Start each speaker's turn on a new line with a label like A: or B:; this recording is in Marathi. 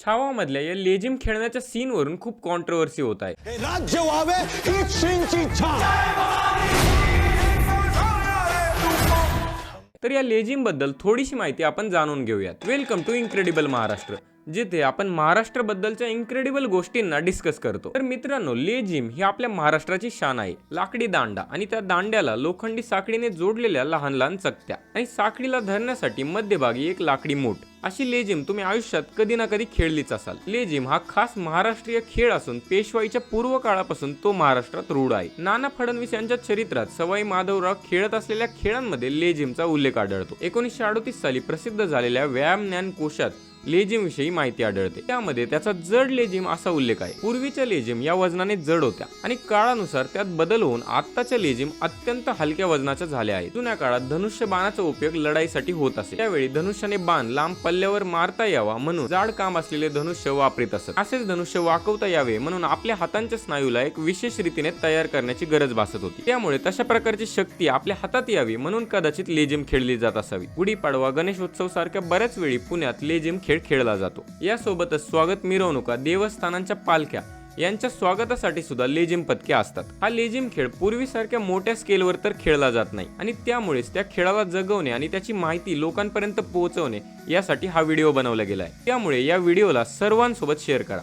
A: छावा मधल्या या लेझिम खेळण्याच्या सीन वरून खूप कॉन्ट्रोवर्सी होत आहे.
B: हे राज्य व्हावे हीच श्रींची इच्छा.
A: तर या लेझिम बद्दल थोडीशी माहिती आपण जाणून घेऊयात. वेलकम टू इनक्रेडिबल महाराष्ट्र, जिथे आपण महाराष्ट्र बद्दलच्या इनक्रेडिबल गोष्टींना डिस्कस करतो. तर मित्रांनो, लेझिम ही आपल्या महाराष्ट्राची शान आहे. लाकडी दांडा आणि त्या दांड्याला लोखंडी साखळीने जोडलेल्या लहान लहान चकत्या आणि साखळीला धरण्यासाठी मध्यभागी एक लाकडी मूठ. अशी लेझिम तुम्ही आयुष्यात कधी ना कधी खेळलीच असाल. लेझिम हा खास महाराष्ट्रीय खेळ असून पेशवाईच्या पूर्व काळापासून तो महाराष्ट्रात रूढ आहे. नाना फडणवीस यांच्या चरित्रात सवाई माधवराव खेळत असलेल्या खेळांमध्ये लेझिमचा उल्लेख आढळतो. 1938 साली प्रसिद्ध झालेल्या व्यायाम ज्ञान कोशात लेझिम विषयी माहिती आढळते. त्यामध्ये त्याचा जड लेझिम असा उल्लेख आहे. पूर्वीच्या लेझिम या वजनाने जड होत्या आणि काळानुसार त्यात बदल होऊन आत्ताच्या लेझिम अत्यंत हलक्या वजनाच्या झाल्या आहेत. जुन्या काळात धनुष्य बाणाचा उपयोग लढाईसाठी होत असे. त्यावेळी धनुष्याने बाण लांब पल्ल्यावर मारता यावा म्हणून जाड काम असलेले धनुष्य वापरीत असत. असेच धनुष्य वाकवता यावे म्हणून आपल्या हातांच्या स्नायूला एक विशेष रीतीने तयार करण्याची गरज भासत होती. त्यामुळे तशा प्रकारची शक्ती आपल्या हातात यावी म्हणून कदाचित लेझिम खेळली जात असावी. गुढीपाडवा, गणेशोत्सव सारख्या बऱ्याच वेळी पुण्यात लेझिम खेळ खेळला जातो. यासोबतच स्वागत मिरवणुका, देवस्थानांच्या पालख्या यांच्या स्वागतासाठी सुद्धा लेझिम पथके असतात. हा लेझिम खेळ पूर्वीसारख्या मोठ्या स्केलवर तर खेळला जात नाही आणि त्यामुळेच त्या खेळाला जगवणे आणि त्याची माहिती लोकांपर्यंत पोहोचवणे यासाठी हा व्हिडिओ बनवला गेला आहे. त्यामुळे या व्हिडिओला सर्वांसोबत शेअर करा.